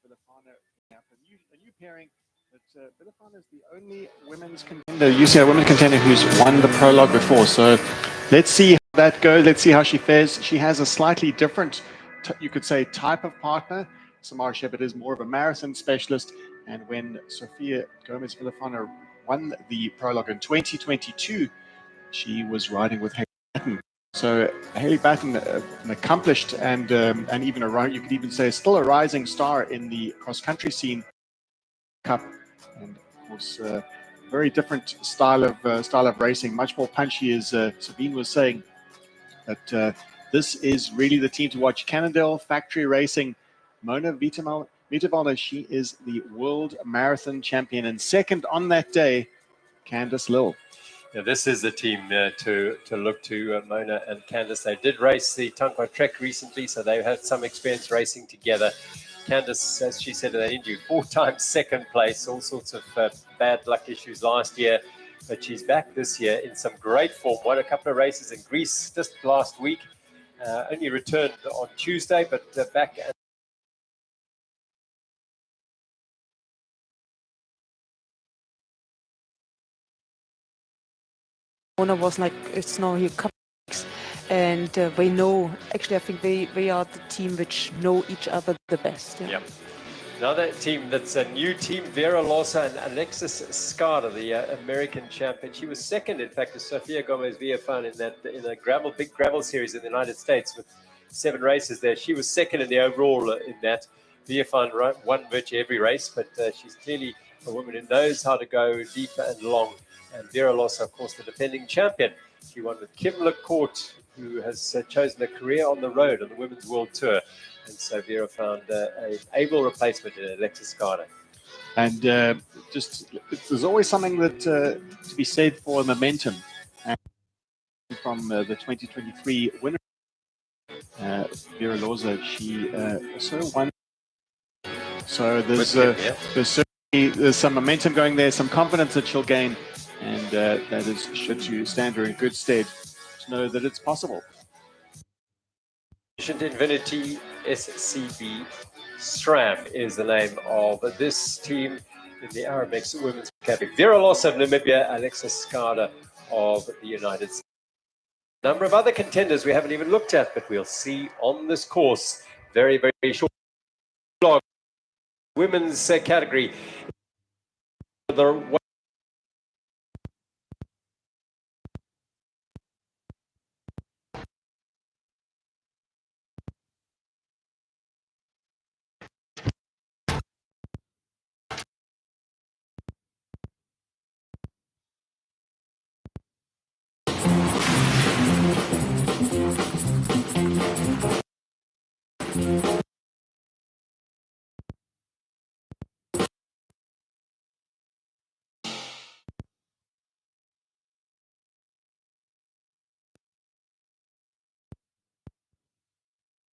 Villafana, a new pairing. But Villafana is the only women's contender, UCI women's contender, who's won the prologue before. So let's see how that goes. Let's see how she fares. She has a slightly different, you could say, type of partner. Samara Shepherd is more of a marathon specialist. And when Sofia Gomez Villafana won the prologue in 2022, she was riding with Haley Batten. So Haley Batten, an accomplished and even you could even say still a rising star in the cross-country scene. Cup, and of course, very different style of racing, much more punchy, as Sabine was saying. But this is really the team to watch. Cannondale Factory Racing, Mona Vitavalda, she is the world marathon champion, and second on that day, Candice Lill. Yeah, this is the team to look to, Mona and Candice. They did race the Tankwa Trek recently, so they've had some experience racing together. Candice, as she said in that interview, 4 times second place, all sorts of bad luck issues last year. But she's back this year in some great form. Won a couple of races in Greece just last week. Only returned on Tuesday, but back. Mona was like, it's now here a couple of weeks, and we know, actually I think we are the team which know each other the best. Yeah. Yep. Another team that's a new team, Vera Losa and Alexis Scarda, the American champion. She was second, in fact, to Sofia Gomez Villafana in the big gravel series in the United States with 7 races there. She was second in the overall in that. Villafana won virtually every race, but she's clearly a woman who knows how to go deeper and long. And Vera Losa, of course, the defending champion. She won with Kim LaCourte, who has chosen a career on the road on the Women's World Tour. And so Vera found an able replacement in Alexis Scarda. And there's always something that to be said for momentum. And from the 2023 winner, Vera Losa, she also won. So there's some momentum going there, some confidence that she'll gain. And that is should to stand her in good stead to know that it's possible. Infinity SCB SRAM is the name of this team in the Aramex Women's Category. Vera Losa of Namibia, Alexis Scarda of the United States. A number of other contenders we haven't even looked at, but we'll see on this course. Very, very short blog. Women's category.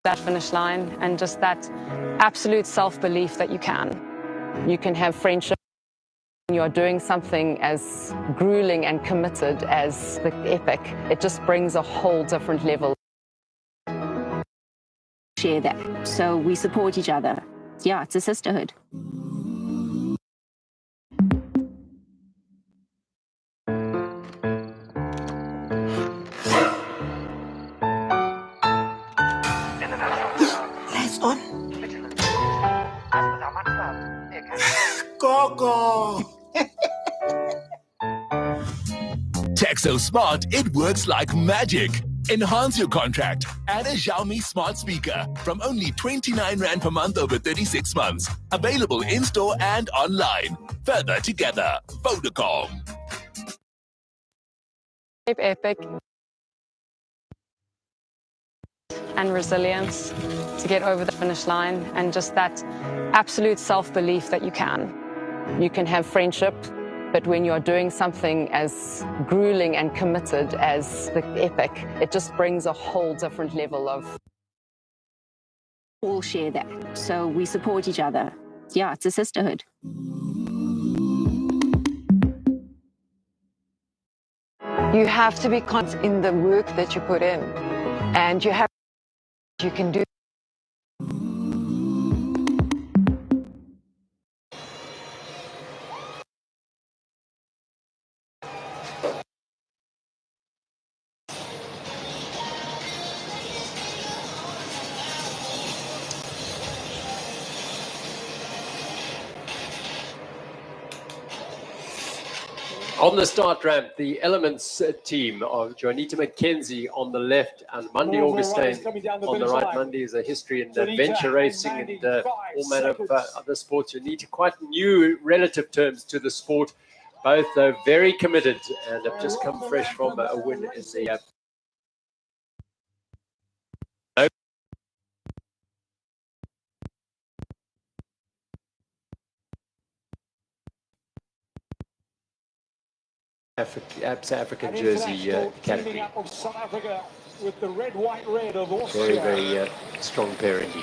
That finish line and just that absolute self-belief that you can have friendship when you're doing something as grueling and committed as the epic. It just brings a whole different level. Share that, so we support each other. Yeah, it's a sisterhood. Texo Smart, it works like magic. Enhance your contract. Add a Xiaomi smart speaker from only 29 Rand per month over 36 months. Available in-store and online. Further together. Vodacom. Epic and resilience to get over the finish line and just that absolute self-belief that you can have friendship, but when you're doing something as grueling and committed as the epic, it just brings a whole different level of. All share that, so we support each other. Yeah, it's a sisterhood. You have to be confident in the work that you put in, and you can do. On the start ramp, the Elements team of Juanita McKenzie on the left and Mundy Augustine on the right. Mundy is a history in adventure racing and all manner of other sports. Juanita, quite new relative terms to the sport. Both though very committed and have just come fresh from a win in the South African jersey category. With the red, white, red of Very, very strong pair indeed.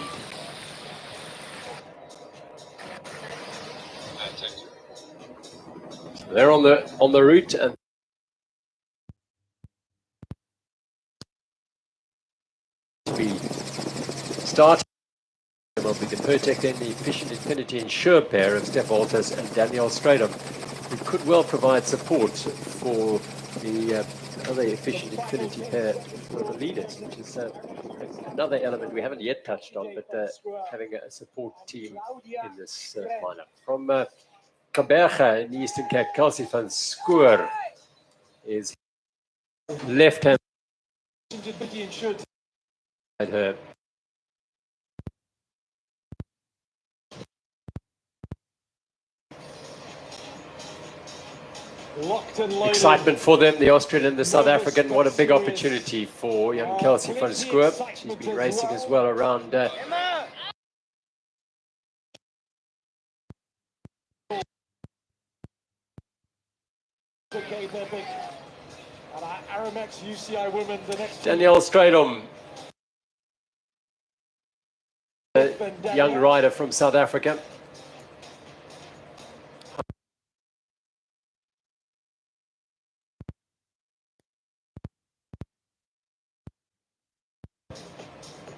So they're on the route and we start. Will be the Pertec, then the Efficient Infinity Insure pair of Steph Walters and Danielle Stradom, who could well provide support for the other Efficient Infinity pair for the leaders, which is another element we haven't yet touched on, but having a support team in this lineup. From Kaberga in the Eastern Cape, Kelsey van Schoor is left hand. Her excitement for them, the Austrian and the South African. What a big opportunity for young Kelsey van Schoor. She's been racing as well around Danielle Stradom, a young rider from South Africa.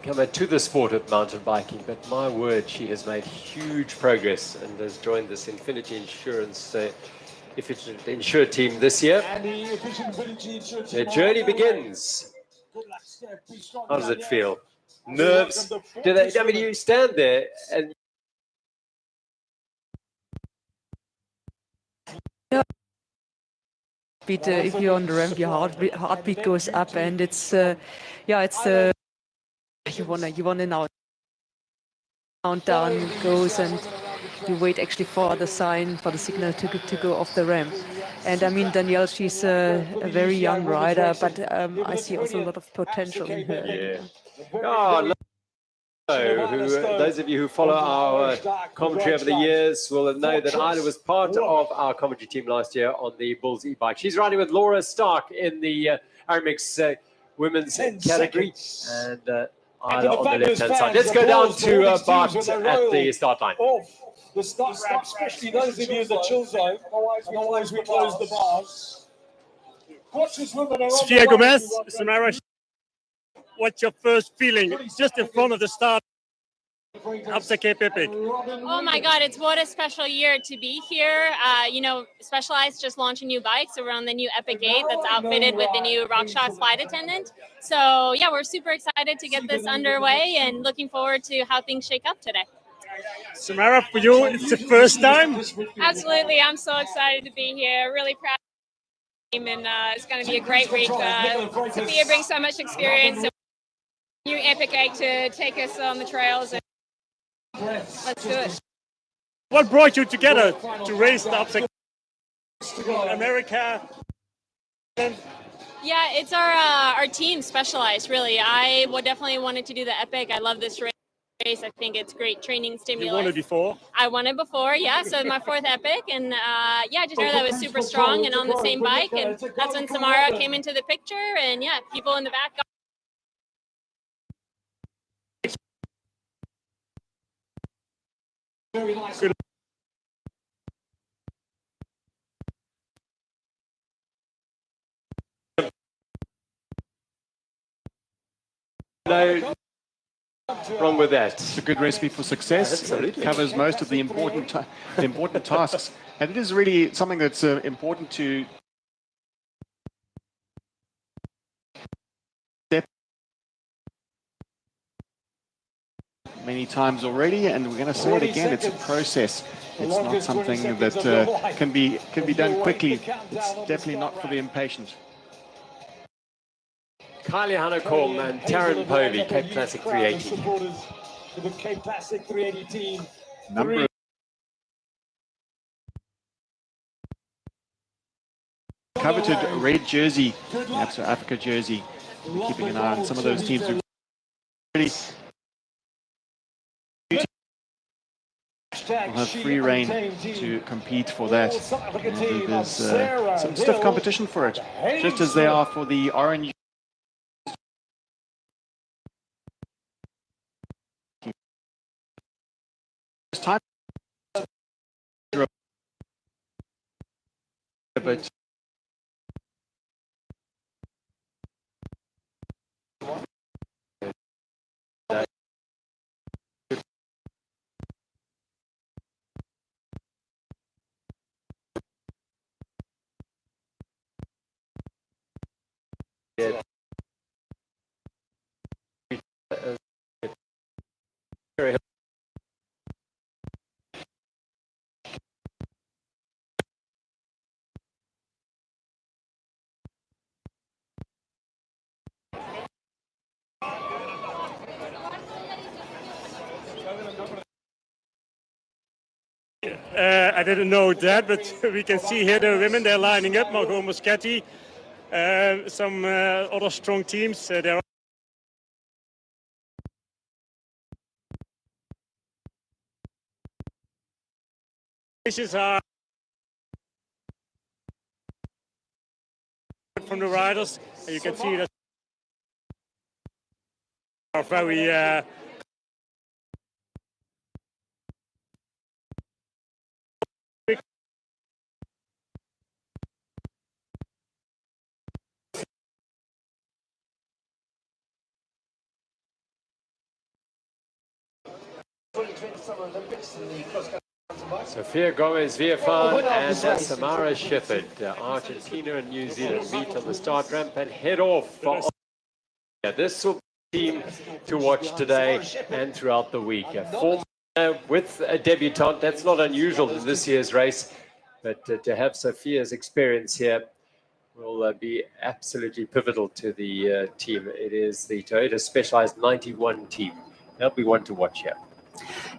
Come to the sport of mountain biking, but my word, she has made huge progress and has joined this Infinity Insurance Efficient Insure team this year. Their journey begins. How does it feel? Nerves? I mean, you stand there and if you're on the ramp, your heartbeat goes up, and it's you wanna now countdown goes, and you wait actually for the sign, for the signal to go off the ramp. And I mean, Danielle, she's a very young rider, but I see also a lot of potential in her. yeah. Oh, those of you who follow our commentary over the years will know that Ida was part of our commentary team last year on the Bulls e-bike. She's riding with Laura Stark in the Aramix women's category, and Ida on the left-hand side. Let's go down to Bart at the start line. The start ramp, especially those of you in the chill zone, otherwise we close the bars. Sophia Gomez, Samara, what's your first feeling just in front of the start? Upset Cape Epic. Oh my God, it's what a special year to be here. Specialized just launching new bikes. So we're on the new Epic 8 that's outfitted with the new RockShox flight attendant. So yeah, we're super excited to get this underway and looking forward to how things shake up today. Samara, for you, it's the first time? Absolutely, I'm so excited to be here. Really proud of the team, and it's going to be a great week. Sophia brings so much experience. New Epic 8 to take us on the trails. Let's do it. What brought you together to race the Upset America? Yeah, it's our team Specialized, really. I would definitely wanted to do the Epic. I love this race. I think it's great training stimulus. You won it before? I won it before, yeah. So my fourth Epic, and I just know that was super strong and on the same bike. And that's when Samara came into the picture, and yeah, people in the back got Very nice. No wrong with that. It's a good recipe for success. Absolutely. It covers most of the important tasks, and it is really something that's important to many times already, and we're going to say it again, it's a process. It's not something that can be done quickly. It's definitely not for the impatient. Kylie Hanekom and Taryn Povey, Cape Classic 380. For the Cape Classic 380 team. Number coveted red jersey, the South Africa jersey. We're keeping an eye on some of those teams who really will have free reign to compete for that. And there's some stiff competition for it, just as they are for the orange. Time, but I didn't know that, but we can see here the women, they're lining up. Margot Moschetti, some other strong teams. There are races are from the riders, and you can see that are very Sophia Gomez Villafan and Samara Shepherd, Argentina and New Zealand meet on the start ramp and head off for Australia. This will be a team to watch today and throughout the week. With a debutante, that's not unusual in this year's race, but to have Sophia's experience here will be absolutely pivotal to the team. It is the Toyota Specialized 91 team. That'll be one to watch here.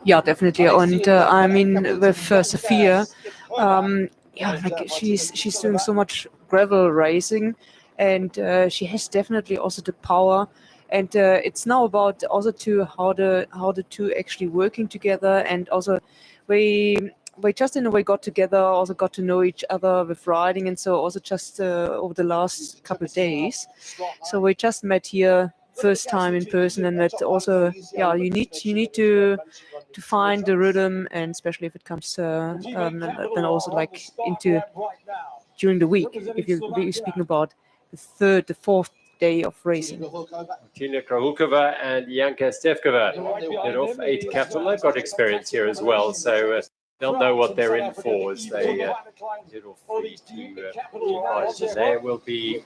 Yeah, definitely. And I mean, with Sophia, yeah, like she's doing so much gravel racing, and she has definitely also the power. And it's now about also to how the two actually working together, and also we just in a way got together, also got to know each other with riding, and so also just over the last couple of days. So we just met here first time in person, and that also, yeah, you need to find the rhythm, and especially if it comes then also like into during the week, if you're speaking about the fourth day of racing. Tina Krahukova and Yanka Stevkova head off 8 capital. They've got experience here as well, so they'll know what they're in for as they head off the two riders. And they will be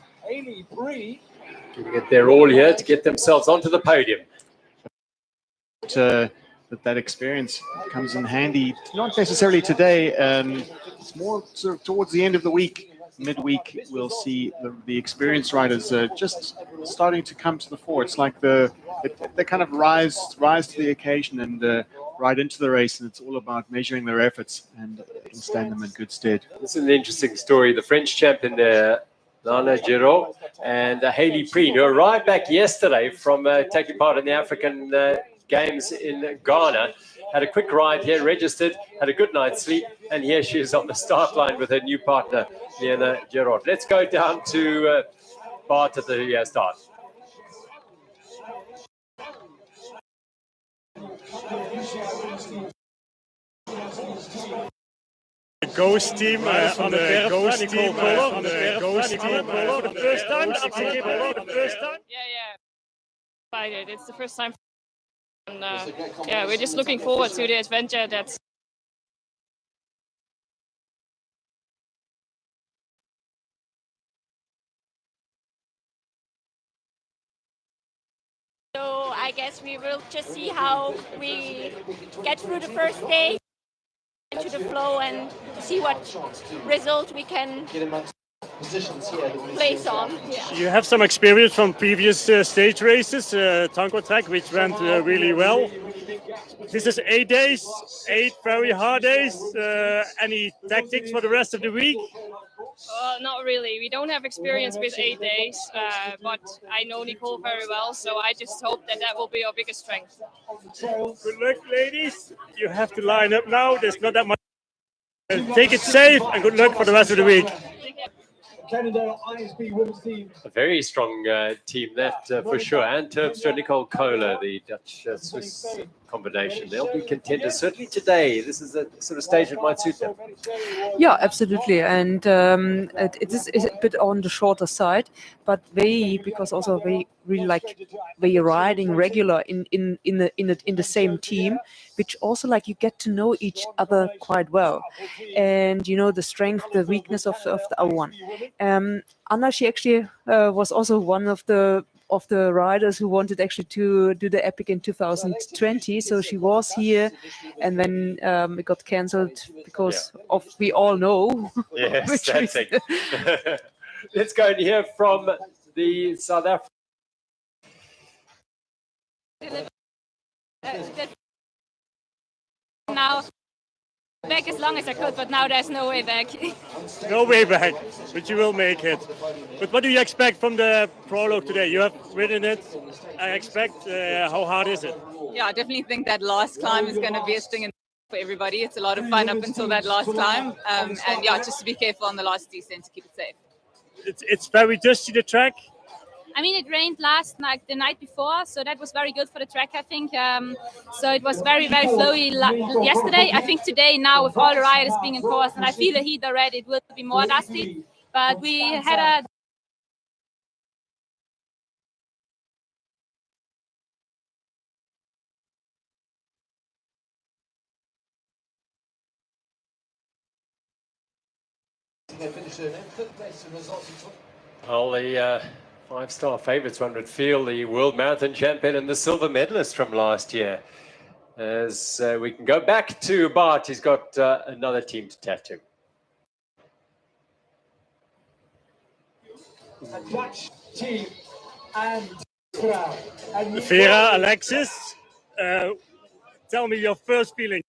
giving it their all here to get themselves onto the podium. That experience comes in handy, not necessarily today. It's more sort of towards the end of the week, midweek. We'll see the experienced riders just starting to come to the fore. It's like they kind of rise to the occasion and ride into the race, and it's all about measuring their efforts, and it'll stand them in good stead. This is an interesting story. The French champion there, Lana Giraud, and Hayley Preen, who arrived back yesterday from taking part in the African Games in Ghana, had a quick ride here, registered, had a good night's sleep, and here she is on the start line with her new partner, Lana Giraud. Let's go down to Bart at the start. Ghost team on the Ghost team on the Ghost team for the first time. The first time. Yeah. Excited. It's the first time. And yeah, we're just looking forward to the adventure that's So I guess we will just see how we get through the first day into the flow and see what result we can place on. Yeah. You have some experience from previous stage races, Tango Track, which went really well. This is 8 days, 8 very hard days. Any tactics for the rest of the week? Not really. We don't have experience with 8 days, but I know Nicole very well, so I just hope that that will be our biggest strength. Good luck, ladies. You have to line up now. There's not that much. Take it safe and good luck for the rest of the week. A very strong team, that for sure. And Terpstra, Nicole Kohler, the Dutch-Swiss combination. They'll be contenders certainly today. This is a sort of stage that might suit them. Yeah, absolutely, and it is a bit on the shorter side, but because also they really like they riding regular in the same team, which also like you get to know each other quite well, and you know the strength, the weakness of the other one. Anna, she actually was also one of the riders who wanted actually to do the epic in 2020, so she was here, and then it got cancelled because of we all know. Yes, that's it. Let's go and hear from the South African. Now back as long as I could, but now there's no way back. No way back, but you will make it. But what do you expect from the prologue today? You have ridden it, I expect. How hard is it? Yeah, I definitely think that last climb is going to be a sting for everybody. It's a lot of fun up until that last climb. And yeah, just to be careful on the last descent to keep it safe. It's very dusty, the track. I mean, it rained last night, the night before, so that was very good for the track, I think. So it was very, very flowy yesterday. I think today, now with all the riders being in course, and I feel the heat already, it will be more dusty. But we had a Well, the five-star favourites, one would feel, the world marathon champion and the silver medalist from last year. As we can go back to Bart, he's got another team to tattoo. Dutch team and Vera, Alexis, tell me your first feeling.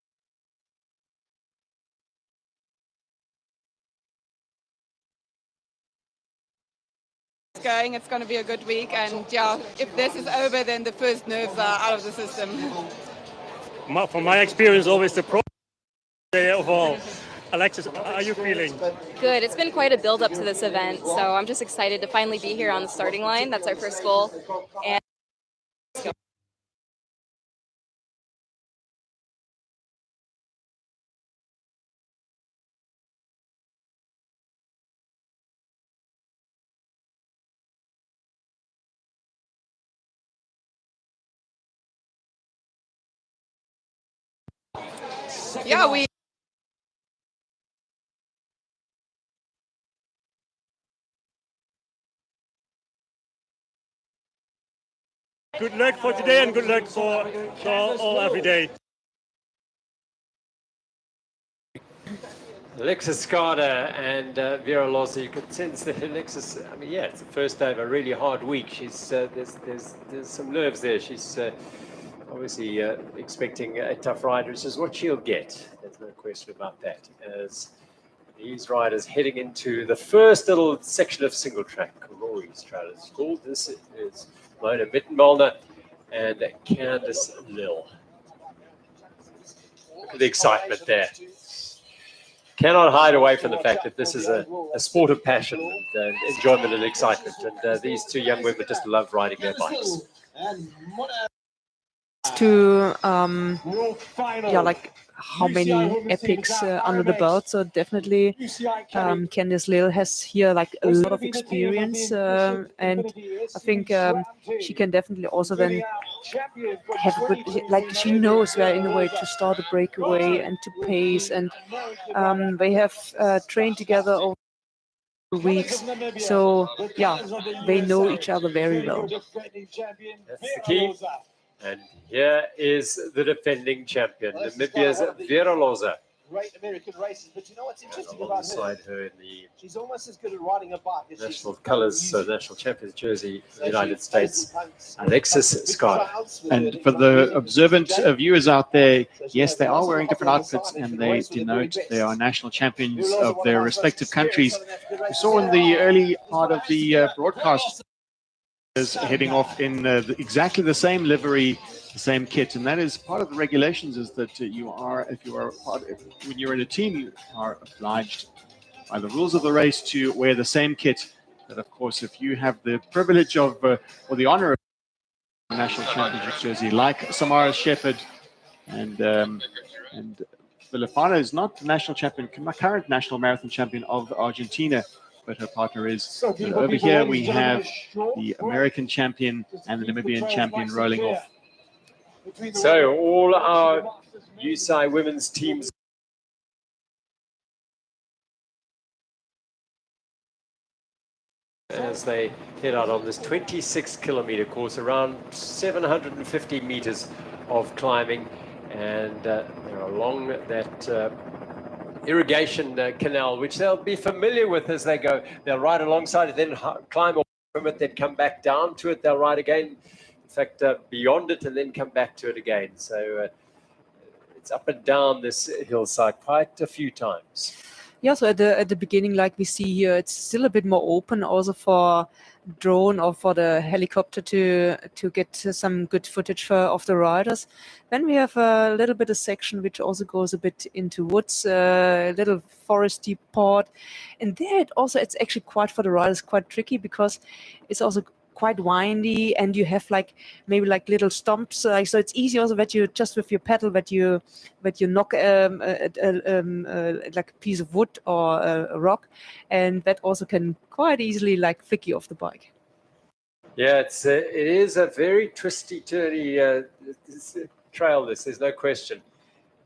Going, it's going to be a good week, and yeah, if this is over, then the first nerves are out of the system. From my experience, always the pro day of all. Alexis, how are you feeling? Good. It's been quite a build up to this event, so I'm just excited to finally be here on the starting line. That's our first goal. And Yeah, we Good luck for today and good luck for all every day. Alexis Skarda and Vera Losa, you could sense that Alexis, I mean, yeah, it's the first day of a really hard week. She's there's some nerves there. She's obviously expecting a tough ride, which is what she'll get. There's no question about that. As these riders heading into the first little section of single track, Rory's trail is called. This is Mona Mittenmollner and Candice Lill. Look at the excitement there. Cannot hide away from the fact that this is a sport of passion and enjoyment and excitement. And these two young women just love riding their bikes. To yeah, like how many epics under the belt, so definitely Candice Lill has here like a lot of experience, and I think she can definitely also then have a good, like she knows where in a way to start a breakaway and to pace, and they have trained together over weeks. So yeah, they know each other very well. That's the key. And here is the defending champion, Namibia's Vera Loza. Great American races, but you know what's interesting about Alongside her in the she's almost as good at riding a bike as national colours, so national champions jersey of the United States, Alexis Scott. And for the observant viewers out there, yes, they are wearing different outfits and they denote they are national champions of their respective countries. We saw in the early part of the broadcast is heading off in exactly the same livery, the same kit, and that is part of the regulations. Is that you are, if you are when you're in a team, you are obliged by the rules of the race to wear the same kit. But of course, if you have the privilege of or the honor of a national championship jersey, like Samara Shepherd and Vilafana is not the national champion, current national marathon champion of Argentina, but her partner is. And over here we have the American champion and the Namibian champion rolling off. So all our UCI women's teams as they head out on this 26-kilometer course, around 750 meters of climbing, and they're along that irrigation canal, which they'll be familiar with as they go. They'll ride alongside it, then climb away from it, then come back down to it. They'll ride again, in fact, beyond it, and then come back to it again. So it's up and down this hillside quite a few times. Yeah, so at the beginning, like we see here, it's still a bit more open also for drone or for the helicopter to get some good footage of the riders. Then we have a little bit of section which also goes a bit into woods, a little foresty part, and there it's actually quite for the riders quite tricky because it's also quite windy and you have maybe little stumps, so it's easy also that you just with your pedal that you knock like a piece of wood or a rock, and that also can quite easily flick you off the bike. Yeah, it is a very twisty, turny trail. There's no question.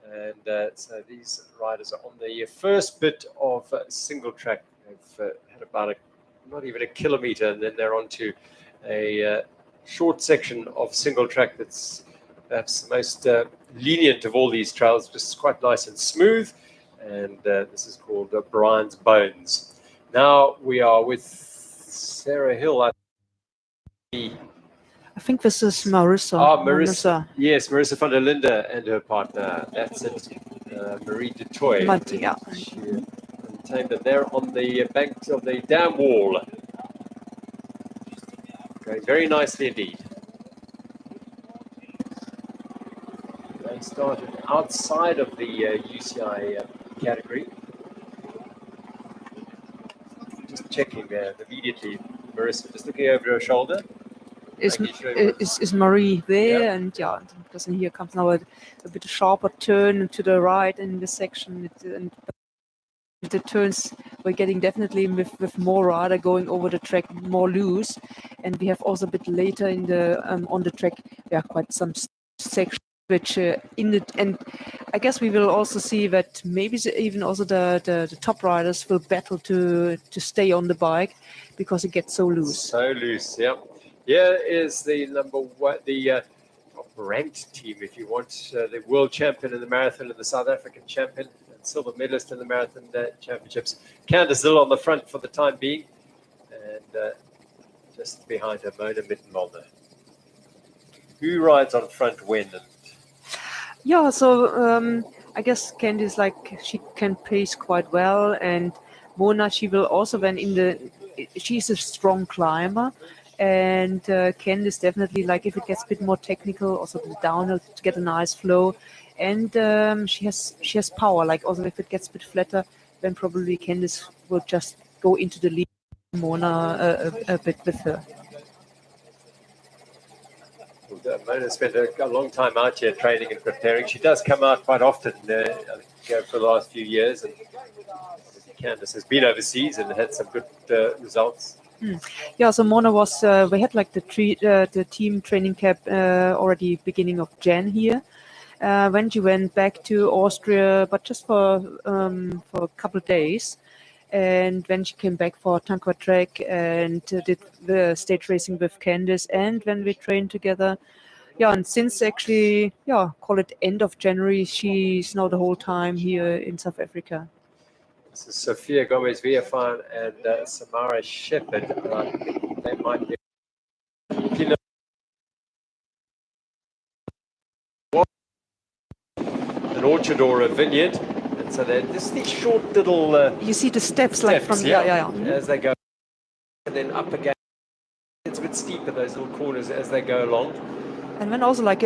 And so these riders are on the first bit of single track. They've had about not even a kilometer, and then they're on to a short section of single track that's perhaps the most lenient of all these trails, just quite nice and smooth. And this is called Brian's Bones. Now we are with Sarah Hill. I think this is Marissa. Marissa. Yes, Marissa van der Linde and her partner. That's it, Marie de Toy. Yeah. But they're on the banks of the dam wall. Going very nicely indeed. They started outside of the UCI category. Just checking immediately, Marissa, just looking over her shoulder. Is Marie there? Yeah. And yeah, because here comes now a bit sharper turn to the right in this section. And the turns we're getting definitely with more rider going over the track more loose, and we have also a bit later in the on the track there are quite some sections which and I guess we will also see that maybe even also the top riders will battle to stay on the bike because it gets so loose. So loose, yeah. Here is the number one, the ranked team, if you want, the world champion in the marathon and the South African champion and silver medalist in the marathon championships. Candice Hill on the front for the time being, and just behind her, Mona Mittenwalder. Who rides on front when? Yeah, so I guess Candice, she can pace quite well, and Mona, she will also she's a strong climber. And Candice definitely, if it gets a bit more technical, also the downhill to get a nice flow, and she has power. Also if it gets a bit flatter, then probably Candice will just go into the lead. Mona a bit with her. Mona spent a long time out here training and preparing. She does come out quite often for the last few years, and Candice has been overseas and had some good results. Yeah, so Mona was, we had the team training camp already beginning of Jan here. When she went back to Austria, but just for a couple of days. And when she came back for Tankwa track and did the stage racing with Candice, and when we trained together, yeah, and since actually, yeah, call it end of January, she's now the whole time here in South Africa. This is Sophia Gomez Villafan and Samara Shepherd. I think they might be an orchard or a vineyard. And so they're just these short little you see the steps like from yeah. As they go, and then up again. It's a bit steep at those little corners as they go along. And then also like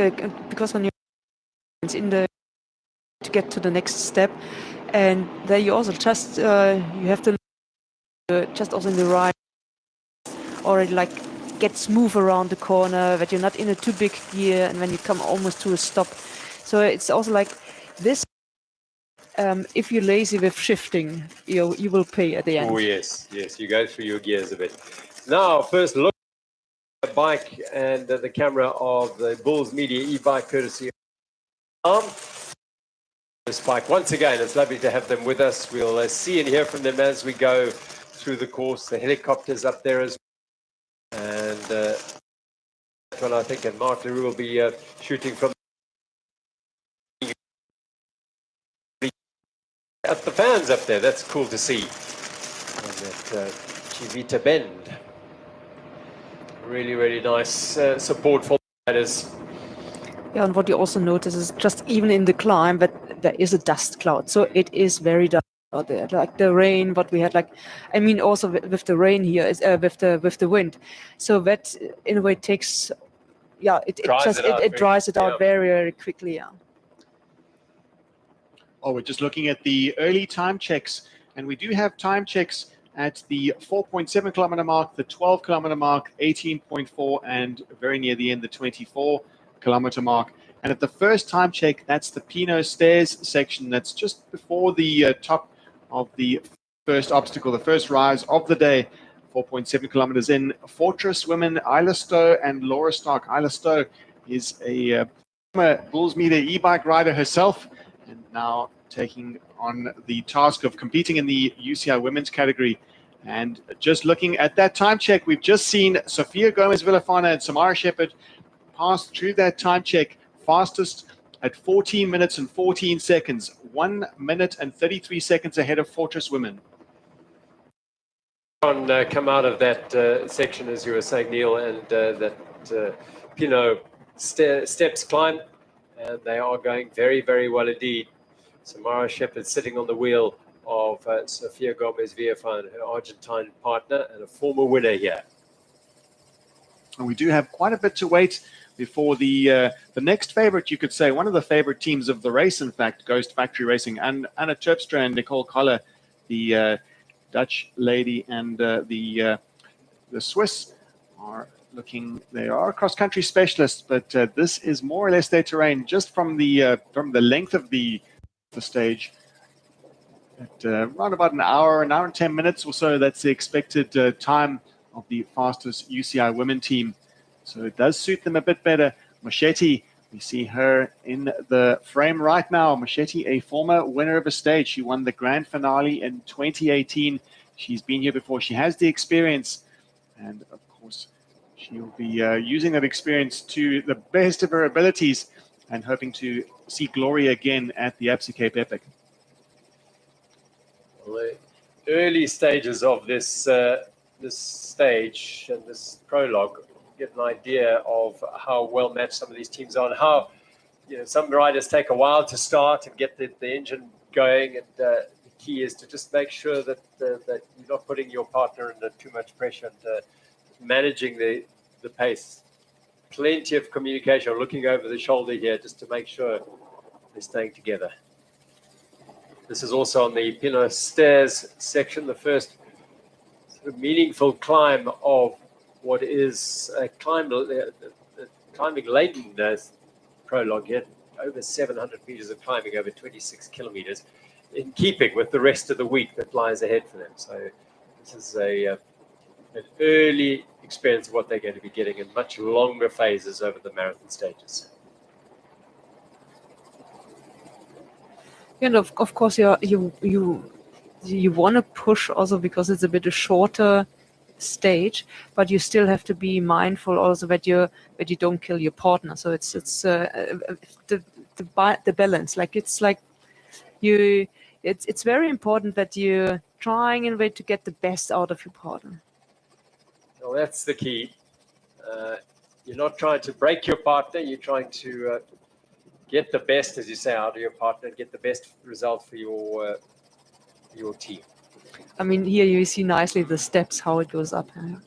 because when you're in the to get to the next step, and there you also just you have to just also in the right already like get smooth around the corner, that you're not in a too big gear, and when you come almost to a stop. So it's also like this. If you're lazy with shifting, you will pay at the end. Oh yes, you go through your gears a bit. Now, first look at the bike and the camera of the Bulls Media e-bike courtesy of this bike. Once again, it's lovely to have them with us. We'll see and hear from them as we go through the course. The helicopters up there as well. And well, I think and Mark LaRue will be shooting from at the fans up there. That's cool to see. And that Chivita Bend. Really nice support for the riders. Yeah, and what you also notice is just even in the climb that there is a dust cloud. So it is very dark out there. Like the rain, what we had, like, I mean, also with the rain here, is with the wind. So that in a way takes, yeah, it dries it out very quickly. Yeah. Oh, we're just looking at the early time checks, and we do have time checks at the 4.7 kilometer mark, the 12 kilometer mark, 18.4, and very near the end, the 24 kilometer mark. And at the first time check, that's the Pinot Stairs section. That's just before the top of the first obstacle, the first rise of the day, 4.7 kilometers in. Fortress women Isla Stowe and Laura Stark. Isla Stowe is a former Bulls Media e-bike rider herself, and now taking on the task of competing in the UCI women's category. And just looking at that time check, we've just seen Sophia Gomez Villafana and Samara Shepherd pass through that time check fastest at 14 minutes and 14 seconds, 1 minute and 33 seconds ahead of Fortress women. Come out of that section, as you were saying, Neil, and that Pinot steps climb, and they are going very well indeed. Samara Shepherd sitting on the wheel of Sofia Gomez Villafan, her Argentine partner and a former winner here. And we do have quite a bit to wait before the next favorite, you could say, one of the favorite teams of the race, in fact, Ghost Factory Racing, and Anna Terpstra and Nicole Koller, the Dutch lady, and the Swiss are looking. They are cross-country specialists, but this is more or less their terrain, just from the length of the stage. At around about an hour and 10 minutes or so, that's the expected time of the fastest UCI women team. So it does suit them a bit better. Machete, we see her in the frame right now. Machete, a former winner of a stage. She won the grand finale in 2018. She's been here before. She has the experience. And of course, she'll be using that experience to the best of her abilities and hoping to see glory again at the Absa Cape Epic. Well, the early stages of this this stage and this prologue get an idea of how well matched some of these teams are, and how some riders take a while to start and get the engine going. And the key is to just make sure that that you're not putting your partner under too much pressure and managing the pace. Plenty of communication, looking over the shoulder here just to make sure they're staying together. This is also on the Pinot Stairs section, the first sort of meaningful climb of what is a climbing laden prologue here, over 700 meters of climbing, over 26 kilometers, in keeping with the rest of the week that lies ahead for them. So this is an early experience of what they're going to be getting in much longer phases over the marathon stages. And of course, you you want to push also because it's a bit a shorter stage, but you still have to be mindful also that you don't kill your partner. So it's the balance. Like it's like it's very important that you're trying in a way to get the best out of your partner. Well, that's the key. You're not trying to break your partner. You're trying to get the best, as you say, out of your partner and get the best result for your team. I mean, here you see nicely the steps, how it goes up. And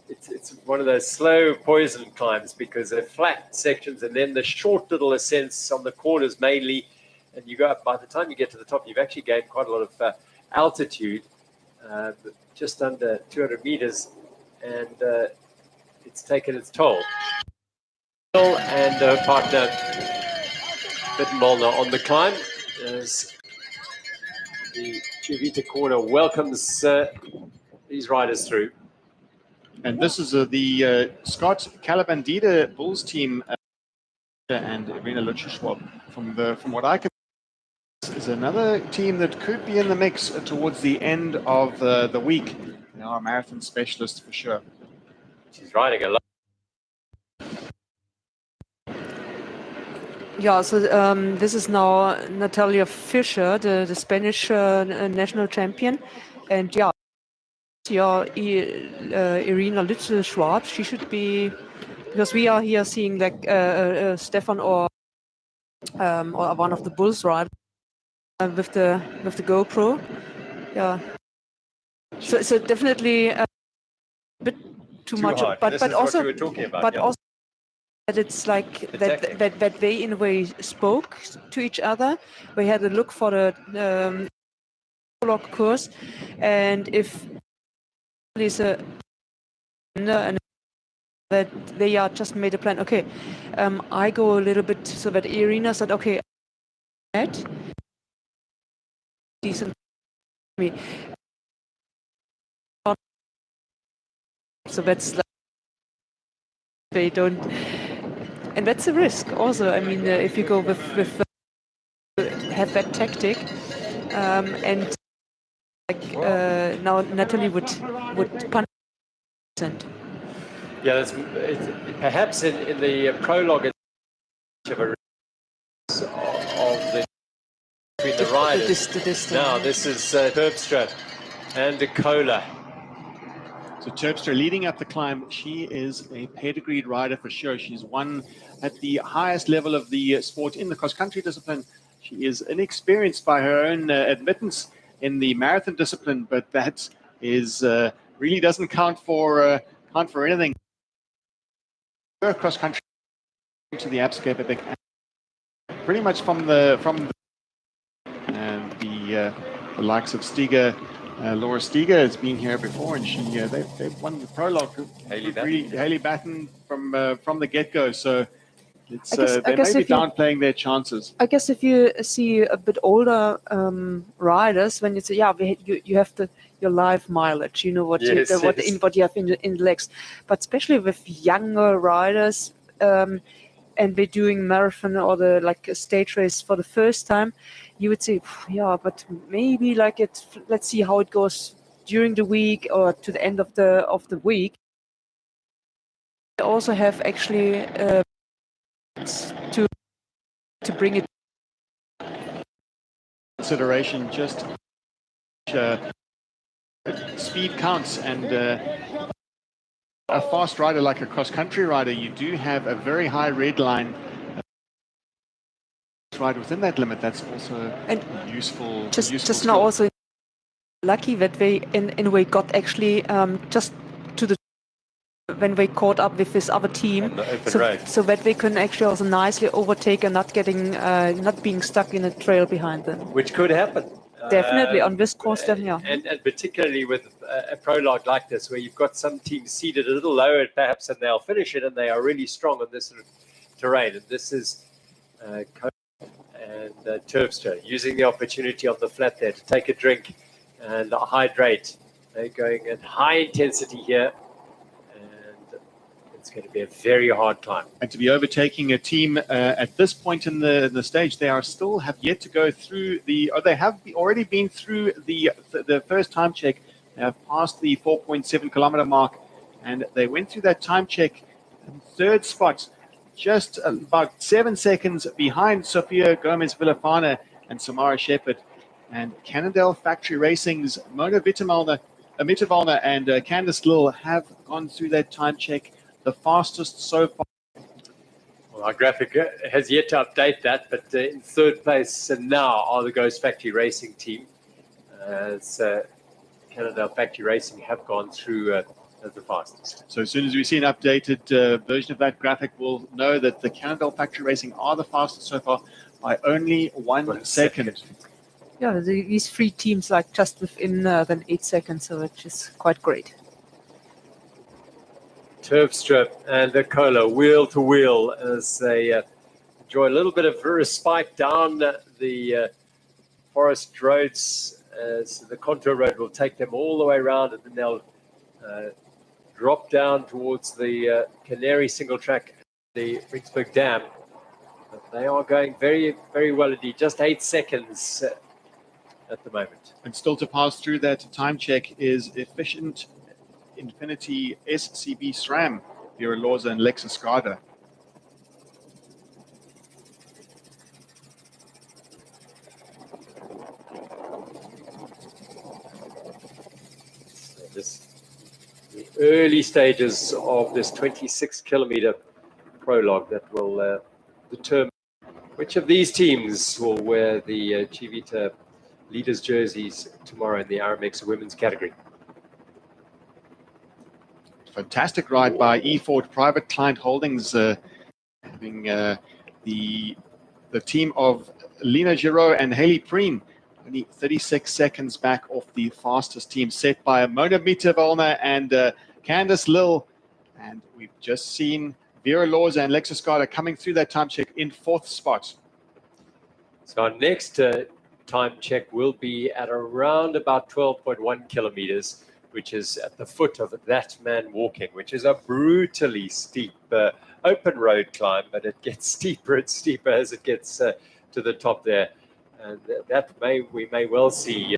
it's one of those slow poison climbs because they're flat sections and then the short little ascents on the corners mainly. And you go up, by the time you get to the top, you've actually gained quite a lot of altitude, just under 200 meters. And it's taken its toll. And her partner, Bitten Molnar, on the climb as the Chivita corner welcomes these riders through. And this is the Scott Calabandida Bulls team and Irina Lutschwab. From what I can is another team that could be in the mix towards the end of the week. They are a marathon specialist for sure. She's riding a lot. Yeah, so this is now Natalia Fischer, the Spanish national champion, and yeah, Irina Little-Schwab. She should be, because we are here seeing like Stefan or one of the Bulls riders with the GoPro. Yeah, so definitely a bit too much, hard. but This is also what we were talking about, but yeah. also that it's like that they in a way spoke to each other. We had a look for the prologue course, and if there's a and that they are just made a plan. Okay, I go a little bit so that Irina said, okay, that decent me. So that's like they don't, and that's a risk also. I mean, if you go with have that tactic, and like now Natalie would punish. Yeah, it's perhaps in the prologue of the between the riders. Now this is Terpstra and Nicola. So Terpstra leading up the climb. She is a pedigreed rider for sure. She's won at the highest level of the sport in the cross-country discipline. She is inexperienced by her own admittance in the marathon discipline, but that is really doesn't count for anything. Her cross-country to the Abscape Epic, pretty much from the likes of Stiga. Laura Stiga has been here before, and they've won the prologue. Haley Batten from the get-go. So it's they may be downplaying their chances. I guess if you see a bit older riders, when you say, yeah, you have your life mileage, you know what you have in the legs, but especially with younger riders, and they're doing marathon or a stage race for the first time, you would say, yeah, but maybe let's see how it goes during the week or to the end of the week. I also have actually to bring it consideration. Just speed counts, and a fast rider like a cross-country rider, you do have a very high red line. Right within that limit, that's also useful. Just now also lucky that they in a way got actually just to the when they caught up with this other team, so that they can actually also nicely overtake and not being stuck in a trail behind them. Which could happen. Definitely on this course, definitely. And particularly with a prologue like this, where you've got some teams seated a little lower perhaps, and they'll finish it, and they are really strong on this sort of terrain. And this is and Terpstra using the opportunity on the flat there to take a drink and hydrate. They're going at high intensity here, and It's going to be a very hard time. And to be overtaking a team at this point in the stage, they are still have yet to go through they have already been through the first time check. They have passed the 4.7 kilometer mark, and they went through that time check in third spot, just about 7 seconds behind Sofia Gomez Villafana and Samara Shepherd. And Cannondale Factory Racing's Mona Mitterwalder and Candice Lill have gone through that time check the fastest so far. Well, our graphic has yet to update that, but in third place now are the Ghost Factory Racing team. Cannondale Factory Racing have gone through as the fastest. So as soon as we see an updated version of that graphic, we'll know that the Cannondale Factory Racing are the fastest so far by only 1 second. Yeah, these three teams like just within than 8 seconds, so which is quite great. Terpstra and Cola wheel to wheel as they enjoy a little bit of respite down the forest roads, as the contour road will take them all the way around, and then they'll drop down towards the Canary single track, the Riksburg Dam. But they are going very, very well indeed. Just 8 seconds at the moment. And still to pass through that time check is Efficient Infinity SCB SRAM, Vera Lorza and Lexa Skada. The early stages of this 26-kilometer prologue that will determine which of these teams will wear the Chivita leaders jerseys tomorrow in the RMX women's category. Fantastic ride by eFord Private Client Holdings, having the team of Lena Giraud and Haley Preen only 36 seconds back off the fastest team, set by Mona Mitterwalder and Candice Lill. And we've just seen Vera Lorza and Lexa Skada coming through that time check in 4th spot. So our next time check will be at around about 12.1 kilometers, which is at the foot of that man walking, which is a brutally steep open road climb, but it gets steeper and steeper as it gets to the top there. And we may well see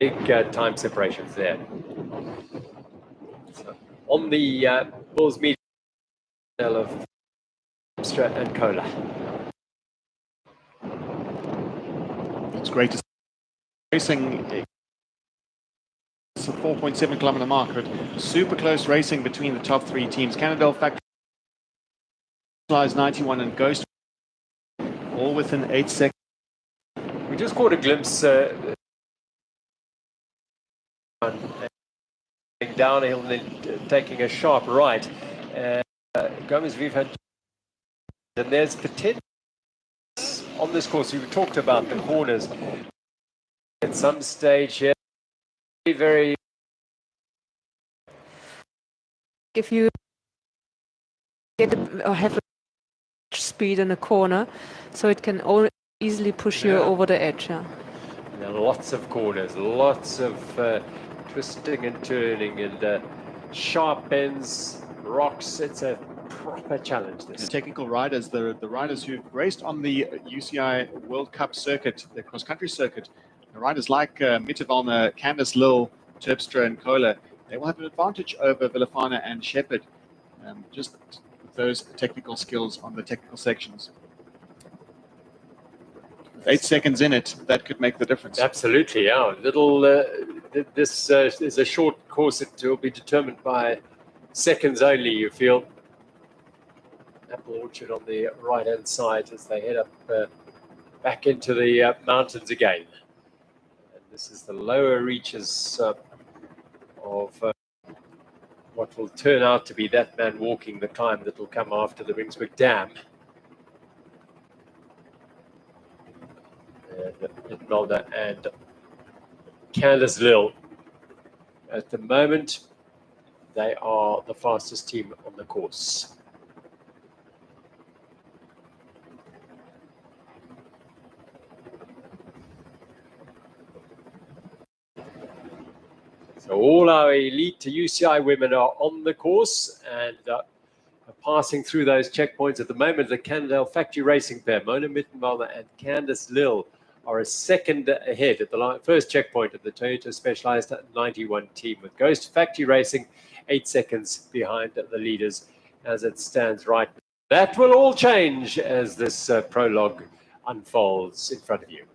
big time separations there. So on the Bulls meeting of Terpstra and Cola. It's great to see racing. It's a 4.7 kilometer mark, but super close racing between the top 3 teams. Cannondale Factory 91 and Ghost all within 8 seconds. We just caught a glimpse downhill and then taking a sharp right. Gomez Vivan, and there's potential on this course. We talked about the corners at some stage here. Very. If you get or have a speed in a corner, so it can easily push you over the edge. Yeah. There are lots of corners, lots of twisting and turning, and sharp bends, rocks. It's a proper challenge. This. The technical riders, the riders who've raced on the UCI World Cup circuit, the cross-country circuit, the riders like Mitterwalder, Candice Lill, Terpstra and Cola, they will have an advantage over Villafana and Shepherd, just with those technical skills on the technical sections. 8 seconds in it, that could make the difference. Absolutely, yeah. This is a short course. It will be determined by seconds only, you feel. Apple Orchard on the right-hand side as they head up back into the mountains again. And this is the lower reaches of what will turn out to be that man walking, the climb that will come after the Ringsburg Dam. And Mulder and Candice Lill. At the moment, they are the fastest team on the course. So all our elite UCI women are on the course and are passing through those checkpoints at the moment. The Cannondale Factory Racing pair, Mona Mittenwalder and Candice Lill, are a second ahead at the first checkpoint of the Toyota Specialized 91 team, with Ghost Factory Racing 8 seconds behind the leaders as it stands right now. That will all change as this prologue unfolds in front of you.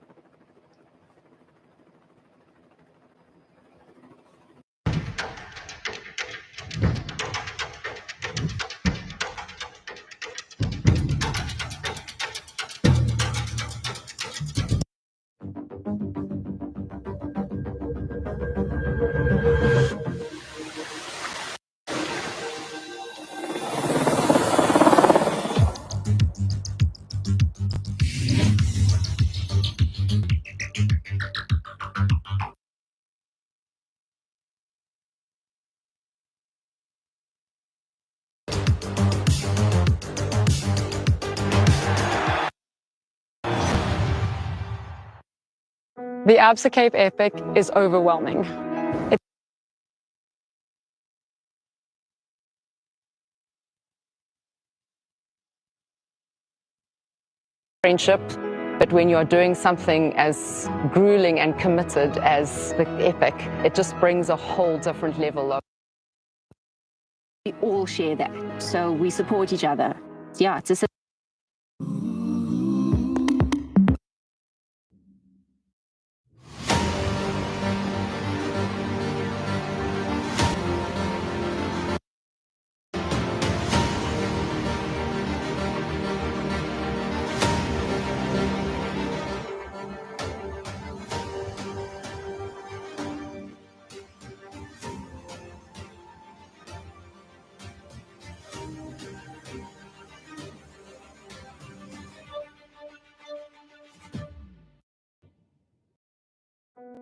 The Absa Cape Epic is overwhelming. Friendship, but when you're doing something as grueling and committed as the Epic, it just brings a whole different level of. We all share that, so we support each other. Yeah, it's a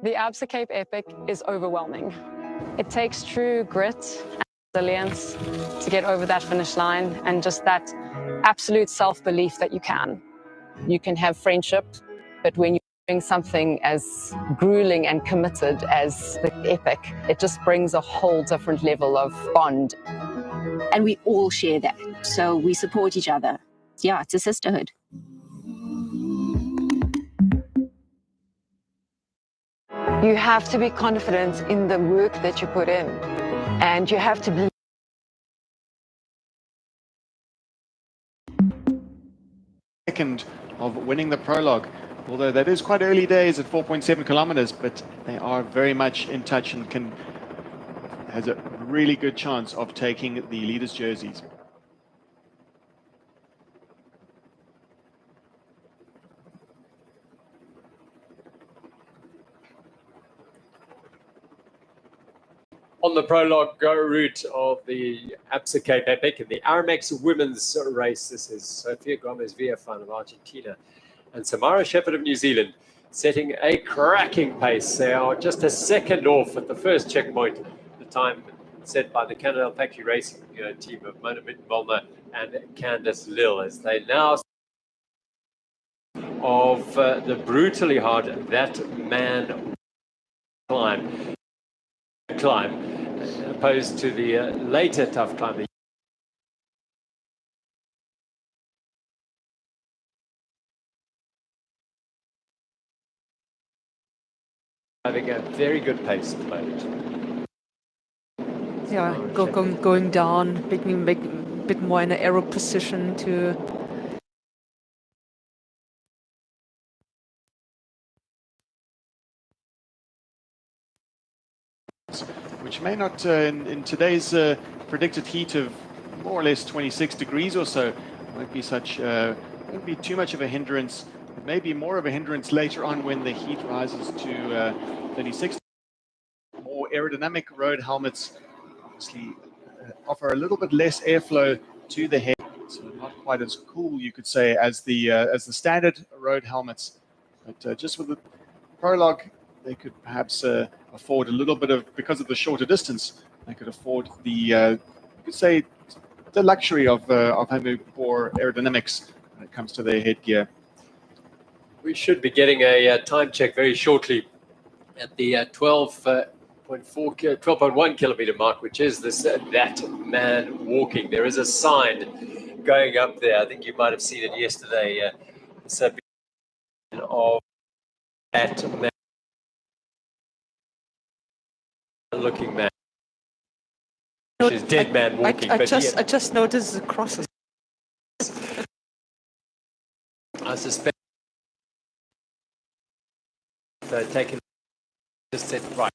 The Absa Cape Epic is overwhelming. It takes true grit and resilience to get over that finish line, and just that absolute self-belief that you can. You can have friendship, but when you're doing something as grueling and committed as the Epic, it just brings a whole different level of bond. and we all share that, so we support each other. Yeah, it's a sisterhood. You have to be confident in the work that you put in, and you have to be second of winning the prologue, although that is quite early days at 4.7 kilometers, but they are very much in touch and has a really good chance of taking the leaders' jerseys. On the prologue route of the Absa Cape Epic in the Aramex women's race, this is Sofia Gomez Villafan of Argentina and Samara Shepherd of New Zealand, setting a cracking pace. They are just a second off at the first checkpoint, the time set by the Cannondale Factory Racing team of Mona Mittenwalder and Candice Lill, as they now of the brutally hard That Man climb, opposed to the later tough climb. Having a very good pace at the moment. Yeah, going down, making a bit more in an aero position to. Which may not, in today's predicted heat of more or less 26 degrees or so, won't be too much of a hindrance. It may be more of a hindrance later on when the heat rises to 36. More aerodynamic road helmets obviously offer a little bit less airflow to the head, so not quite as cool, you could say, as the standard road helmets. But just with the prologue, they could perhaps afford a little bit of, because of the shorter distance, they could afford the, you could say, the luxury of having poor aerodynamics when it comes to their headgear. We should be getting a time check very shortly at the 12 12.1 kilometer mark, which is this that man walking. There is a sign going up there. I think you might have seen it yesterday. It's a of that man looking man. Which is dead man walking. I just noticed the crosses. I suspect they're taking just said right.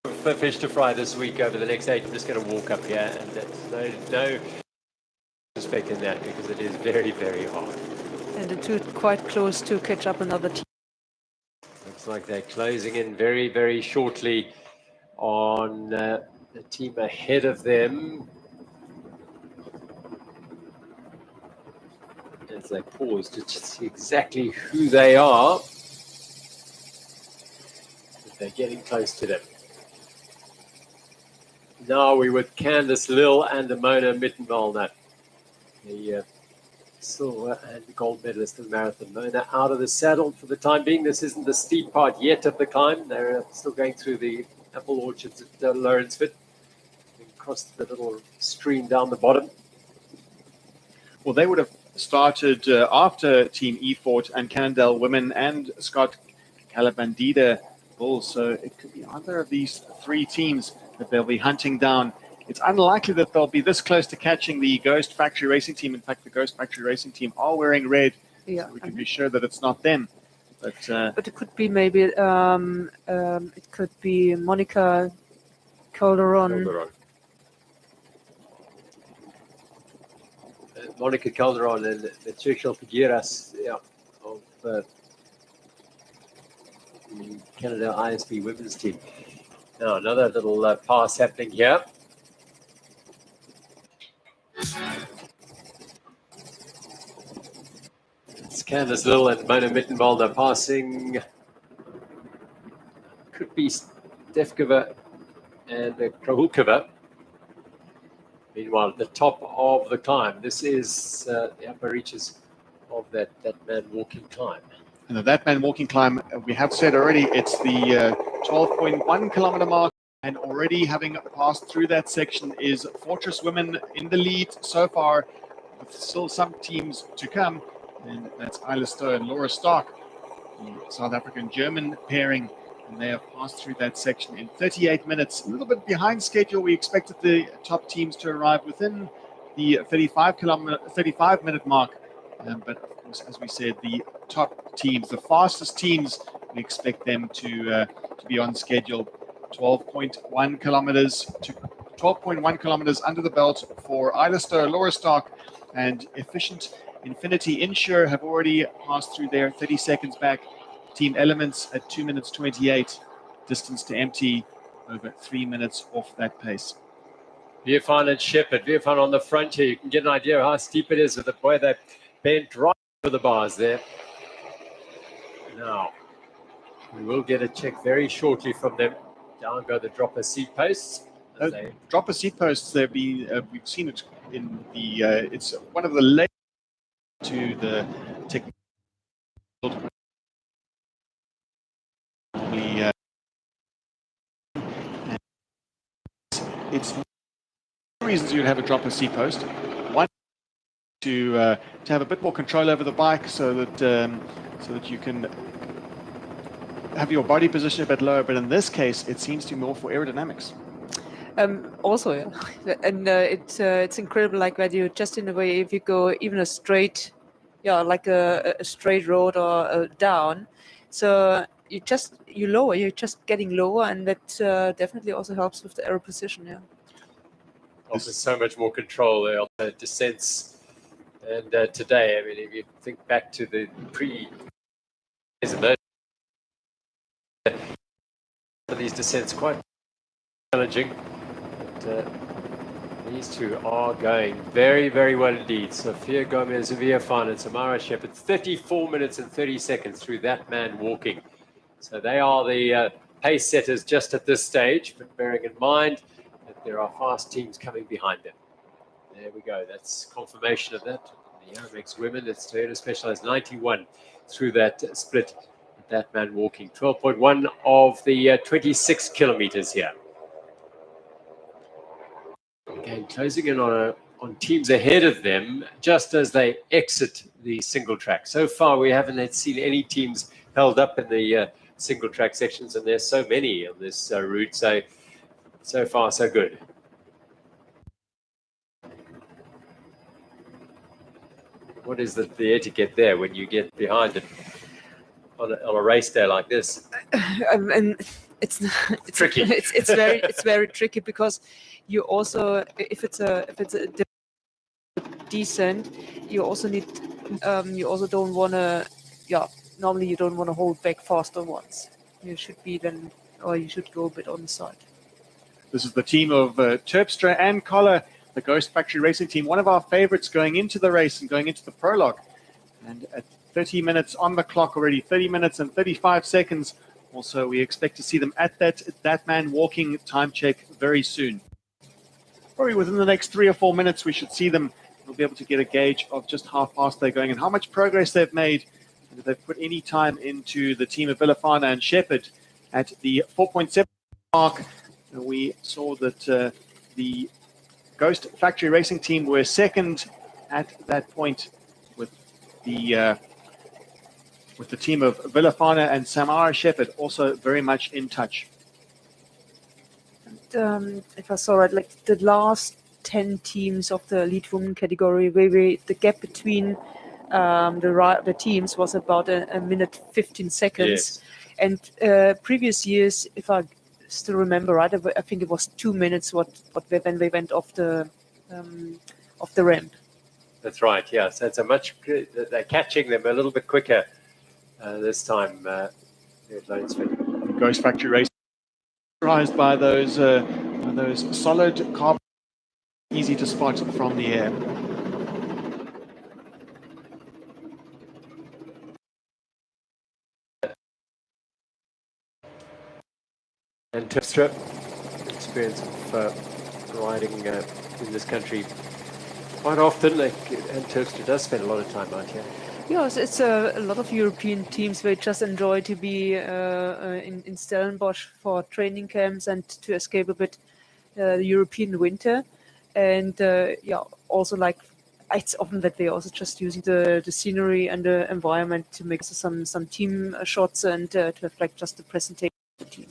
For fish to fry this week over the next 8, I'm just going to walk up here, and that's no suspect in that because it is very, very hard. And the two quite close to catch up another team. Looks like they're closing in very, very shortly on the team ahead of them. As they pause to see exactly who they are. They're getting close to them. Now we're with Candice Lill and Mona Mittenwaldner, the silver and gold medalist in the marathon. Mona out of the saddle for the time being. This isn't the steep part yet of the climb. They're still going through the apple orchards at Lawrenceford. Across the little stream down the bottom. Well, they would have started after Team Efort and Cannondale Women and Scott Calabandida Bulls. So it could be either of these three teams that they'll be hunting down. It's unlikely that they'll be this close to catching the Ghost Factory Racing team. In fact, the Ghost Factory Racing team are wearing red, Yeah, so we can be sure that it's not them. But it could be maybe it could be Monica Calderon. Monica Calderon and the Churchill Figueras of the Canada ISB women's team. Now another little pass happening here. It's Candice Lill and Mona Mittenwaldner passing. Could be Stefkova and Krahulkova. Meanwhile, at the top of the climb, this is the upper reaches of that man walking climb. And that man walking climb, we have said already, it's the 12.1 kilometer mark. And already having passed through that section is Fortress Women in the lead so far, with still some teams to come. And that's Isla Stowe and Laura Stark, the South African-German pairing. And they have passed through that section in 38 minutes. A little bit behind schedule. We expected the top teams to arrive within the 35-minute mark. But of course, as we said, the top teams, the fastest teams, we expect them to be on schedule. 12.1 kilometers to 12.1 kilometers under the belt for Isla Stowe, Laura Stark, and Efficient Infinity Insure have already passed through there, 30 seconds back. Team Elements at 2 minutes 28. Distance to empty over 3 minutes off that pace. Viefan and Shepherd. Viefan on the front here. You can get an idea of how steep it is with the way they bent right over the bars there. Now, we will get a check very shortly from them. Down go the dropper seat posts. Dropper seat posts, they've been, we've seen it in the, it's one of the layers to the technical. It's reasons you'd have a dropper seat post. One, to have a bit more control over the bike, so that you can have your body position a bit lower. But in this case, it seems to be more for aerodynamics. Also, yeah. And it's incredible, like when you just in a way, if you go even a straight, like a straight road or down, so you lower, you're just getting lower, and that definitely also helps with the aero position. Yeah. Offers so much more control there on the descents. And today, I mean, if you think back to the these descents quite challenging. But, these two are going very, very well indeed. Sophia Gomez, Viefan, and Samara Shepherd, 34 minutes and 30 seconds through that man walking. So they are the pace setters just at this stage, but bearing in mind that there are fast teams coming behind them. There we go. That's confirmation of that. The Aramex women, it's Toyota Specialized 91 through that split That man walking 12.1 of the 26 kilometers here. Again, closing in on teams ahead of them just as they exit the single track. So far, we haven't seen any teams held up in the single track sections, and there's so many on this route. So far, so good. What is the etiquette there when you get behind it on a race day like this? And it's tricky. It's very tricky, because you also, if it's a descent, you also need you also don't want to, normally you don't want to hold back faster once. You should be then, or you should go a bit on the side. This is the team of Terpstra and Collar, the Ghost Factory Racing team, one of our favorites going into the race and going into the prologue. And at 30 minutes on the clock already, 30 minutes and 35 seconds. Also, we expect to see them at that man walking time check very soon. Probably within the next 3 or 4 minutes, we should see them. We'll be able to get a gauge of just how fast they're going and how much progress they've made. And if they've put any time into the team of Villafana and Shepherd at the 4.7 mark. We saw that the Ghost Factory Racing team were second at that point with the team of Villafana and Samara Shepherd also very much in touch. And, if I saw right, like the last 10 teams of the elite women category, where the gap between the teams was about a minute 15 seconds. Yes. And previous years, if I still remember right, I think it was 2 minutes when they went off the ramp. That's right. Yeah. So it's they're catching them a little bit quicker this time. Ghost Factory Racing, surprised by those solid carbon, easy to spot from the air. And Terpstra, experience of riding in this country quite often, and Terpstra does spend a lot of time out here. Yes, it's a lot of European teams. They just enjoy to be in Stellenbosch for training camps and to escape a bit the European winter. And also like it's often that they also just using the scenery and the environment to make some team shots and to have like just the presentation of the team.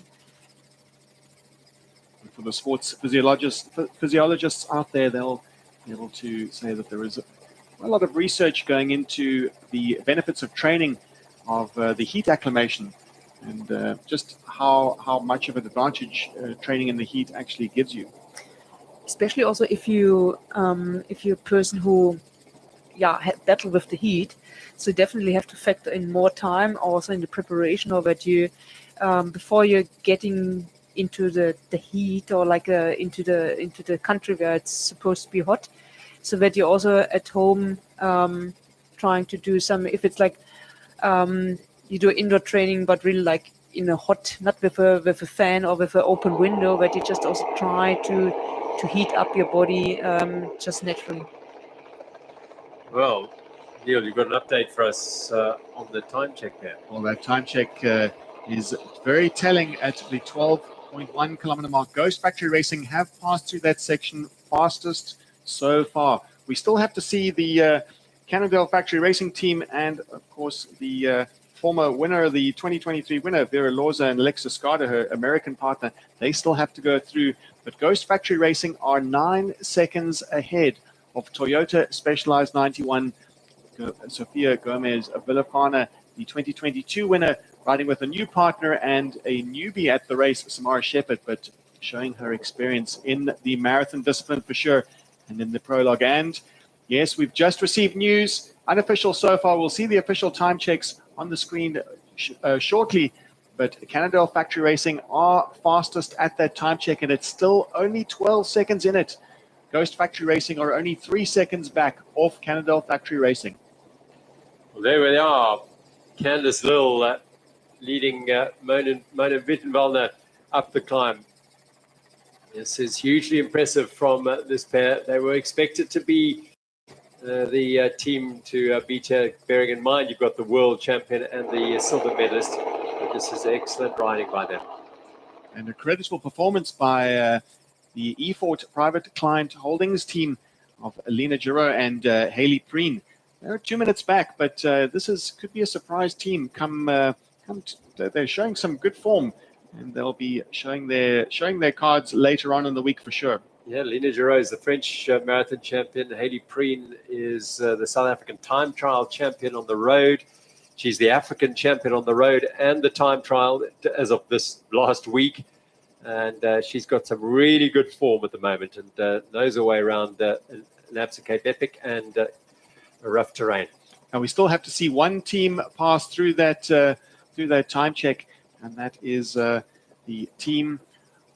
For the sports physiologists out there, they'll be able to say that there is a lot of research going into the benefits of training of the heat acclimation and just how much of an advantage training in the heat actually gives you. Especially also if you're a person who battle with the heat, so you definitely have to factor in more time also in the preparation, or that you before you're getting into the heat or like into the country where it's supposed to be hot, so that you're also at home trying to do some, if it's like you do indoor training but really like in a hot, not with a fan or with an open window, that you just also try to heat up your body just naturally. Well, Neil, you've got an update for us on the time check there. Well, that time check is very telling at the 12.1 kilometer mark. Ghost Factory Racing have passed through that section fastest so far. We still have to see the Cannondale Factory Racing team and, of course, the former winner, the 2023 winner, Vera Loza and Alexa Skada, her American partner. They still have to go through. But Ghost Factory Racing are 9 seconds ahead of Toyota Specialized 91, Sofia Gomez Villafana, the 2022 winner, riding with a new partner and a newbie at the race, Samara Shepherd, but showing her experience in the marathon discipline for sure, and in the prologue. And yes, we've just received news, unofficial so far. We'll see the official time checks on the screen shortly, but Cannondale Factory Racing are fastest at that time check, and it's still only 12 seconds in it. Ghost Factory Racing are only 3 seconds back off Cannondale Factory Racing. Well, there we are. Candice Lill leading Mona Wittenwaldner up the climb. This is hugely impressive from this pair. They were expected to be the team to beat her, bearing in mind you've got the world champion and the silver medalist. But this is excellent riding by them. And a creditable performance by the eFort Private Client Holdings team of Lena Giro and Haley Preen. They're 2 minutes back, but this could be a surprise team. They're showing some good form, and they'll be showing their cards later on in the week for sure. Yeah, Lena Giro is the French marathon champion. Haley Preen is the South African time trial champion on the road. She's the African champion on the road and the time trial as of this last week. And she's got some really good form at the moment and knows her way around an Absa Cape Epic and a rough terrain. And we still have to see one team pass through that time check, and that is the team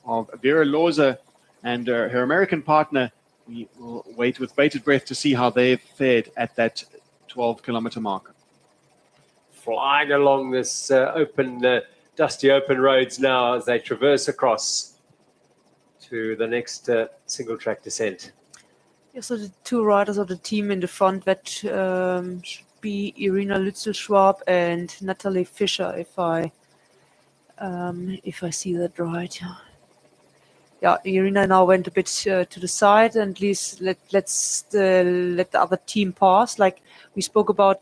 of Vera Loza and her American partner. We will wait with bated breath to see how they've fared at that 12-kilometer mark. Flying along this dusty open roads now as they traverse across to the next single track descent. Yeah, so the two riders of the team in the front, that should be Irina Lützel-Schwab and Natalie Fischer, if I see that right. Yeah, Irina now went a bit to the side, and please let the other team pass, like we spoke about.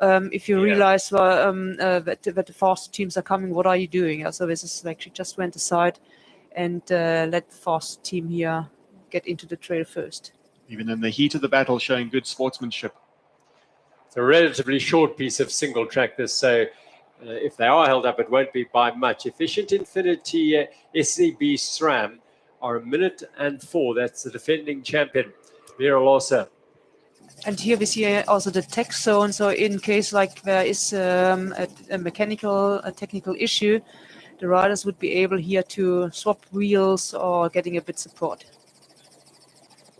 If you realize that the faster teams are coming, what are you doing? So this is like she just went aside and let the fast team here get into the trail first. Even in the heat of the battle, showing good sportsmanship. It's a relatively short piece of single track this, so if they are held up, it won't be by much. Efficient Infinity SCB SRAM are 1 minute and 4. That's the defending champion, Vera Loza. And here we see also the tech zone. So in case like there is a technical issue, the riders would be able here to swap wheels or getting a bit support.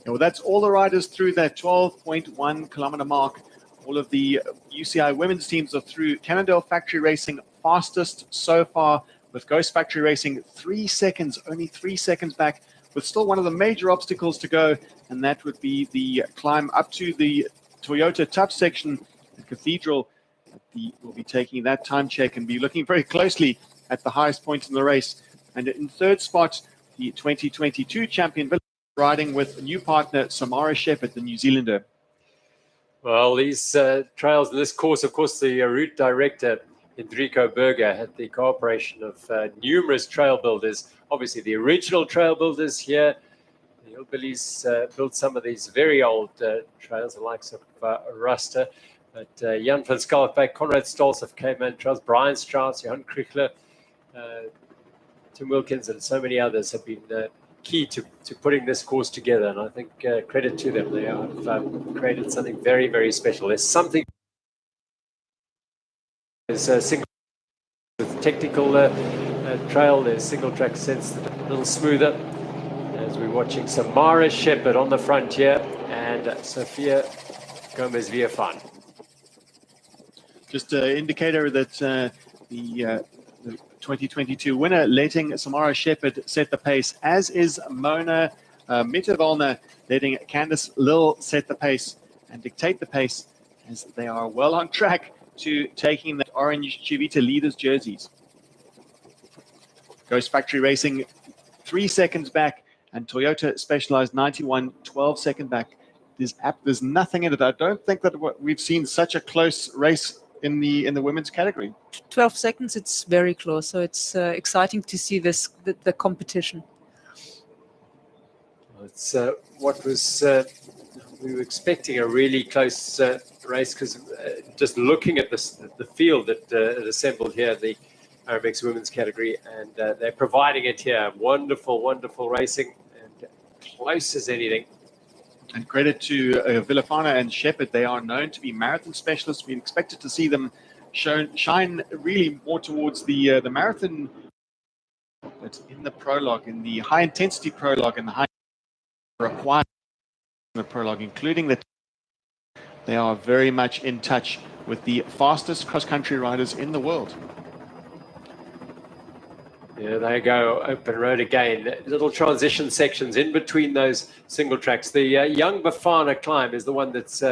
Well, that's all the riders through that 12.1 kilometer mark. All of the UCI women's teams are through. Cannondale Factory Racing fastest so far, with Ghost Factory Racing 3 seconds, only 3 seconds back, with still one of the major obstacles to go, and that would be the climb up to the Toyota Tough section at Cathedral. We'll be taking that time check and be looking very closely at the highest point in the race. And in third spot, the 2022 champion, riding with new partner Samara Shepherd, the New Zealander. Well, these trails, this course, of course, the route director, Enrico Berger, had the cooperation of numerous trail builders. Obviously, the original trail builders here. The Hillbillies built some of these very old trails, the likes of Ruster. But Jan van Schalkwyk, Conrad Stolz of Caveman Trails, Brian Strauss, Johan Kriegler, Tim Wilkins, and so many others have been key to putting this course together. And I think credit to them. They have created something very, very special. There's something. There's a single with technical trail. There's single track sense a little smoother. As we're watching Samara Shepherd on the front here and Sophia Gomez Villafan. Just an indicator that the 2022 winner, letting Samara Shepherd set the pace, as is Mona Mitterwallner, letting Candice Lill set the pace and dictate the pace, as they are well on track to taking that orange Chivita leaders jerseys. Ghost Factory Racing 3 seconds back, and Toyota Specialized 91 12 seconds back. There's nothing in it. I don't think that we've seen such a close race in the women's category. 12 seconds, it's very close. So it's exciting to see the competition. It's what was we were expecting a really close race, because just looking at the field that assembled here, the Aramex women's category, and they're providing it here. Wonderful, wonderful racing, and close as anything. And credit to Villafana and Shepherd. They are known to be marathon specialists. We expected to see them shine really more towards the marathon, but in the prologue, in the high-intensity prologue, and the high required in the prologue, including that they are very much in touch with the fastest cross-country riders in the world. There they go, open road again. Little transition sections in between those single tracks. The Young Bafana climb is the one that's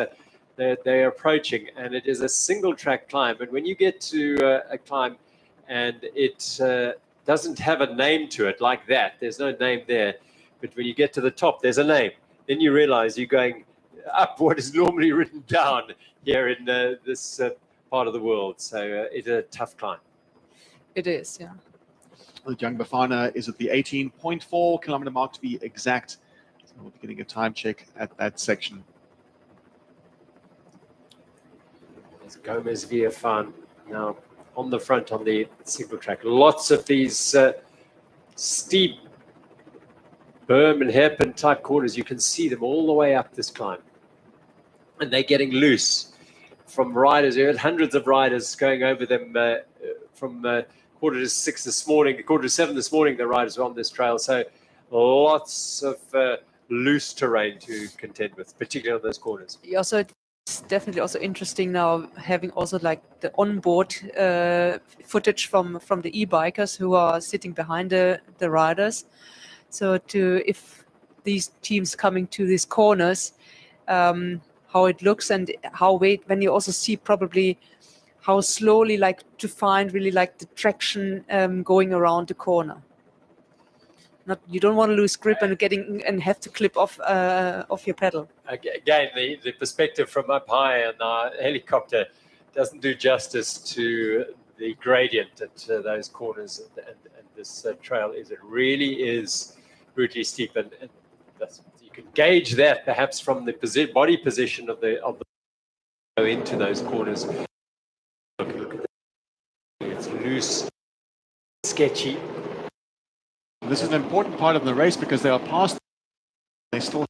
they're approaching, and it is a single track climb. And when you get to a climb and it doesn't have a name to it like that, there's no name there, but when you get to the top, there's a name. Then you realize you're going up what is normally written down here in this part of the world. So it's a tough climb. It is, yeah. The Young Bafana is at the 18.4 kilometer mark to be exact. So we'll be getting a time check at that section. There's Gomez Villafan now on the front on the single track. Lots of these steep berm and hairpin type corners. You can see them all the way up this climb. And they're getting loose from riders. There are hundreds of riders going over them from 5:45 this morning, 7:45 this morning, the riders were on this trail. So lots of loose terrain to contend with, particularly on those corners. Yeah, so it's definitely also interesting now having also like the onboard footage from the e-bikers who are sitting behind the riders. So if these teams coming to these corners, how it looks and when you also see probably how slowly like to find really like the traction going around the corner. You don't want to lose grip and have to clip off your pedal. Again, the perspective from up high on the helicopter doesn't do justice to the gradient at those corners and this trail. It really is brutally steep, and you can gauge that perhaps from the body position of the into those corners. Look at that. It's loose, sketchy. This is an important part of the race because they are past. They still